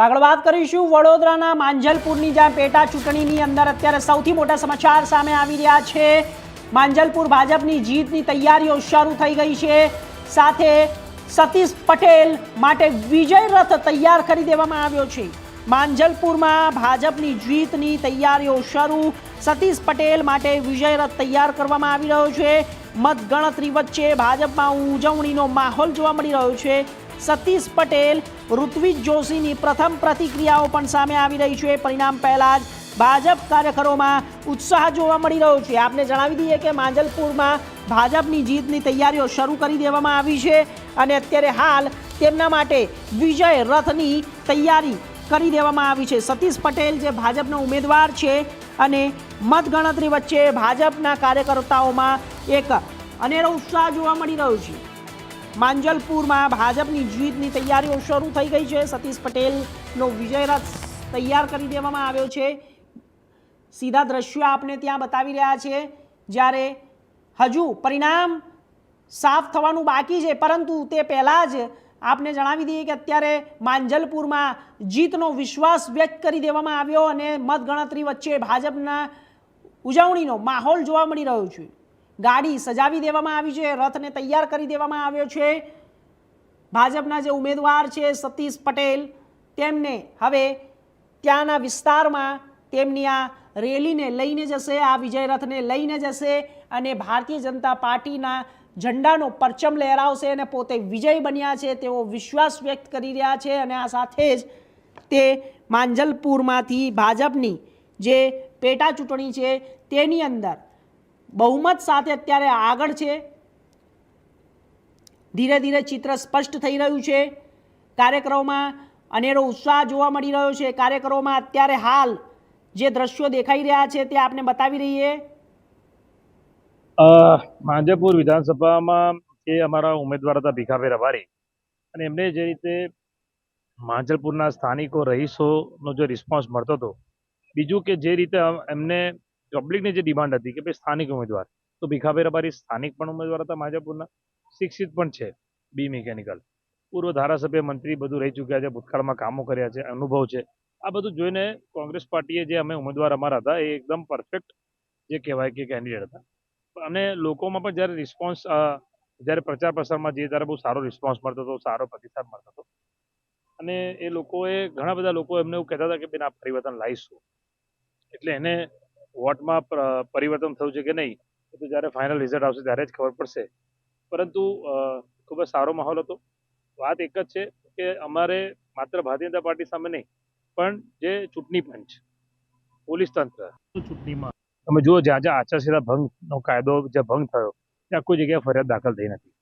આગળ વાત કરીશું વડોદરાના માંજલપુરની જ્યાં પેટા ચૂંટણીની અંદર અત્યારે સૌથી મોટા સમાચાર સામે આવી રહ્યા છે। માંજલપુર ભાજપની જીતની તૈયારીઓ શરૂ થઈ ગઈ છે। સાથે સતીશ પટેલ માટે વિજય રથ તૈયાર કરી દેવામાં આવ્યો છે। માંજલપુરમાં ભાજપની જીતની તૈયારીઓ શરૂ, સતીશ પટેલ માટે વિજય રથ તૈયાર કરવામાં આવી રહ્યો છે। મતગણતરી વચ્ચે ભાજપમાં ઉજવણીનો માહોલ જોવા મળી રહ્યો છે। સતીશ પટેલ, ઋત્વિજ જોશીની પ્રથમ પ્રતિક્રિયાઓ પણ સામે આવી રહી છે। પરિણામ પહેલા જ ભાજપ કાર્યકરોમાં ઉત્સાહ જોવા મળી રહ્યો છે। આપને જણાવી દઈએ કે માંજલપુરમાં ભાજપની જીતની તૈયારીઓ શરૂ કરી દેવામાં આવી છે અને અત્યારે હાલ તેમના માટે વિજય રથની તૈયારી કરી દેવામાં આવી છે। સતીશ પટેલ જે ભાજપના ઉમેદવાર છે અને મતગણતરી વચ્ચે ભાજપના કાર્યકર્તાઓમાં એક અનેરો ઉત્સાહ જોવા મળી રહ્યો છે। માંજલપુરમાં ભાજપની જીતની તૈયારીઓ શરૂ થઈ ગઈ છે। સતીશ પટેલનો વિજય રથ તૈયાર કરી દેવામાં આવ્યો છે। સીધા દ્રશ્યો આપને ત્યાં બતાવી રહ્યા છે, જ્યારે હજુ પરિણામ સાફ થવાનું બાકી છે, પરંતુ તે પહેલાં જ આપને જણાવી દઈએ કે અત્યારે માંજલપુરમાં જીતનો વિશ્વાસ વ્યક્ત કરી દેવામાં આવ્યો અને મતગણતરી વચ્ચે ભાજપના ઉજવણીનો માહોલ જોવા મળી રહ્યો છે। ગાડી સજાવી દેવામાં આવી છે, રથને તૈયાર કરી દેવામાં આવ્યો છે। ભાજપના જે ઉમેદવાર છે સતીશ પટેલ, તેમને હવે ત્યાંના વિસ્તારમાં તેમની આ રેલીને લઈને જશે, આ વિજય રથને લઈને જશે અને ભારતીય જનતા પાર્ટીના ઝંડાનો પરચમ લહેરાવશે અને પોતે વિજય બન્યા છે તેવો વિશ્વાસ વ્યક્ત કરી રહ્યા છે। અને આ સાથે જ તે માંજલપુરમાંથી ભાજપની જે પેટા ચૂંટણી છે તેની અંદર બહુમત સાથે અત્યારે આગળ છે। ધીરે ધીરે ચિત્ર સ્પષ્ટ થઈ રહ્યું છે। કાર્યકરોમાં અનેરો ઉત્સાહ જોવા મળી રહ્યો છે। કાર્યકરોમાં અત્યારે હાલ જે દ્રશ્યો દેખાઈ રહ્યા છે તે આપને બતાવી રહીએ। માંજલપુર વિધાનસભામાં જે અમારા ઉમેદવાર હતા ભીખાભાઈ રબારી, અને એમને જે રીતે માંજલપુરના સ્થાનિકો રહીશોનો જે રિસ્પોન્સ મળતો હતો, બીજું કે જે રીતે એમને પબ્લિકની જે ડિમાન્ડ હતી કે ભાઈ સ્થાનિક ઉમેદવાર, તો ભીખાભાઈ રબારી સ્થાનિક પણ ઉમેદવાર હતા માંજલપુરના, શિક્ષિત પણ છે, બી મિકેનિકલ, પૂર્વ ધારાસભ્ય મંત્રી બધું રહી ચૂક્યા છે, ભૂતકાળમાં કામો કર્યા છે, અનુભવ છે। આ બધું જોઈને કોંગ્રેસ પાર્ટીએ જે અમે ઉમેદવાર અમારા હતા એ એકદમ પરફેક્ટ જે કહેવાય કે કેન્ડિડેટ હતા। અને લોકોમાં પણ જ્યારે રિસ્પોન્સ, જ્યારે પ્રચાર પ્રસારમાં જઈએ ત્યારે બહુ સારો રિસ્પોન્સ મળતો હતો, સારો પ્રતિસાદ મળતો હતો। અને એ લોકોએ ઘણા બધા લોકો એમને એવું કહેતા હતા કે બેન આ પરિવર્તન લાવીશું, એટલે એને વોટમાં પરિવર્તન થયું છે કે નહીં એ તો જ્યારે ફાઇનલ રિઝલ્ટ આવશે ત્યારે જ ખબર પડશે। પરંતુ ખૂબ જ સારો માહોલ હતો। વાત એક જ છે કે અમારે માત્ર ભારતીય જનતા પાર્ટી સામે નહીં, પણ જે ચૂંટણી પંચ, પોલીસ તંત્ર, ચૂંટણીમાં તમે જુઓ જ્યાં જ્યાં આચારસંહિતા ભંગનો કાયદો જે ભંગ થયો ત્યાં કોઈ જગ્યાએ ફરિયાદ દાખલ થઈ નથી।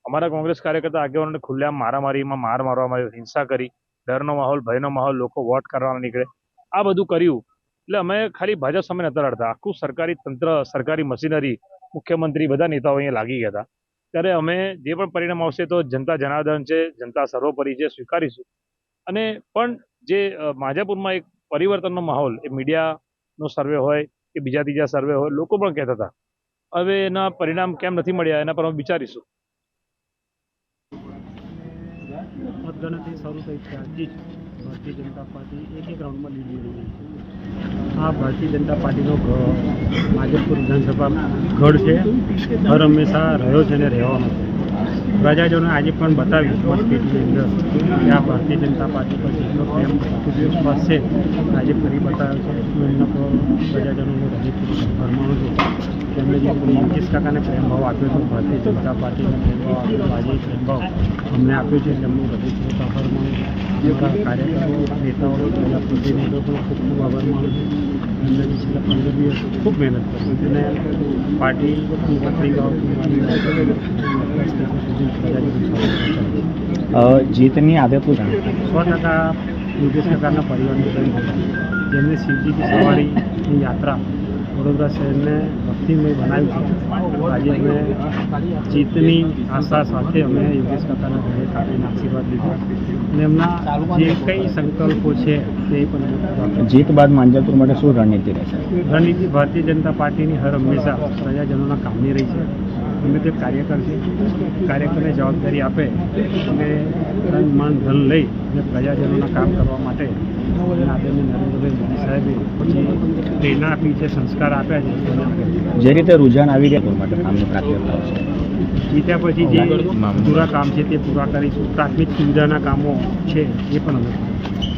અમારા કોંગ્રેસ કાર્યકર્તા આગેવાનોને ખુલ્લેઆમ મારામારીમાં માર મારવામાં આવ્યો, હિંસા કરી, ડરનો માહોલ, ભયનો માહોલ, લોકો વોટ કરવાના નીકળે, આ બધું કર્યું। એટલે અમે ખાલી ભાજપ સામે નતા લડતા, આખું સરકારી તંત્ર, સરકારી મશીનરી, મુખ્યમંત્રી, બધા નેતાઓ અહીંયા લાગી ગયા હતા। ત્યારે અમે જે પણ પરિણામ આવશે તો જનતા જનાર્દન છે, જનતા સર્વોપરી છે, સ્વીકારીશું। અને પણ જે માંજલપુરમાં એક પરિવર્તનનો માહોલ, એ મીડિયાનો સર્વે હોય કે બીજા ત્રીજા સર્વે હોય, લોકો પણ કહેતા હતા, હવે એના પરિણામ કેમ નથી મળ્યા એના પર અમે વિચારીશું। મતગણતરી શરૂ થઈ છે આજથી જ ભારતીય જનતા પાર્ટી એક રાઉન્ડમાં લીડ લઈ રહી છે। આ ભારતીય જનતા પાર્ટીનો માંજલપુર વિધાનસભા ગઢ છે, હર હંમેશા રહ્યો છે અને રહેવાનો છે। પ્રજાજનોને આજે પણ બતાવ્યું મતપેટીની અંદર કે આ ભારતીય જનતા પાર્ટી પર જેટલો પ્રેમ, વિશ્વાસ છે આજે ફરી બતાવ્યો છે। હું એમના પર પ્રજાજનોને હૃદયથી આભાર માનું છું। તેમણે જે યોગેશ કાકાને પ્રેમ ભાવ આપ્યો હતો, ભારતીય જનતા પાર્ટીને પ્રેમ ભાવ આપ્યો, આજે પ્રેમ ભાવ અમને આપ્યો છે, તેમનું હૃદયથી આભાર માનું છું। અમારા કાર્યકરો, નેતાઓ, બધા પ્રતિનિધિઓ પણ ખૂબ ખૂબ આભાર માનું છું। એમને જે છેલ્લા 15 દિવસ ખૂબ મહેનત કરી અને પાર્ટીની પત્રિકાઓ જીતની આદતો 100% યોગેશ કાકાના પરિવારની પ્રેમ હતા, જેમને શિવજીની સવારીની યાત્રા વડોદરા શહેરને ભક્તિમય બનાવ્યું છે। આજે અમે જીતની આશા સાથે અમે યોગેશ કાકાના ઘરે કાપીને આશીર્વાદ લીધા અને એમના જે કંઈ સંકલ્પો છે તે પણ જીત બાદ માંજલપુર માટે શું રણનીતિ રહેશે? રણનીતિ ભારતીય જનતા પાર્ટીની હર હંમેશા પ્રજાજનોના કામની રહી છે। અમે તે કાર્યકર છે, કાર્યકરને જવાબદારી આપે અને તન મન ધન લઈ અને પ્રજાજનોના કામ કરવા માટે અને આદરણીય નરેન્દ્રભાઈ મોદી સાહેબે પછી પ્રેરણા આપી છે, સંસ્કાર આપ્યા છે. જે રીતે રુઝાન આવી રહ્યા માટે કામની પ્રાથમિકતા છે. જીત્યા પછી જે પૂરા કામ છે તે પૂરા કરીશું. પ્રાથમિક સુવિધાના કામો છે એ પણ અમે કરીશું.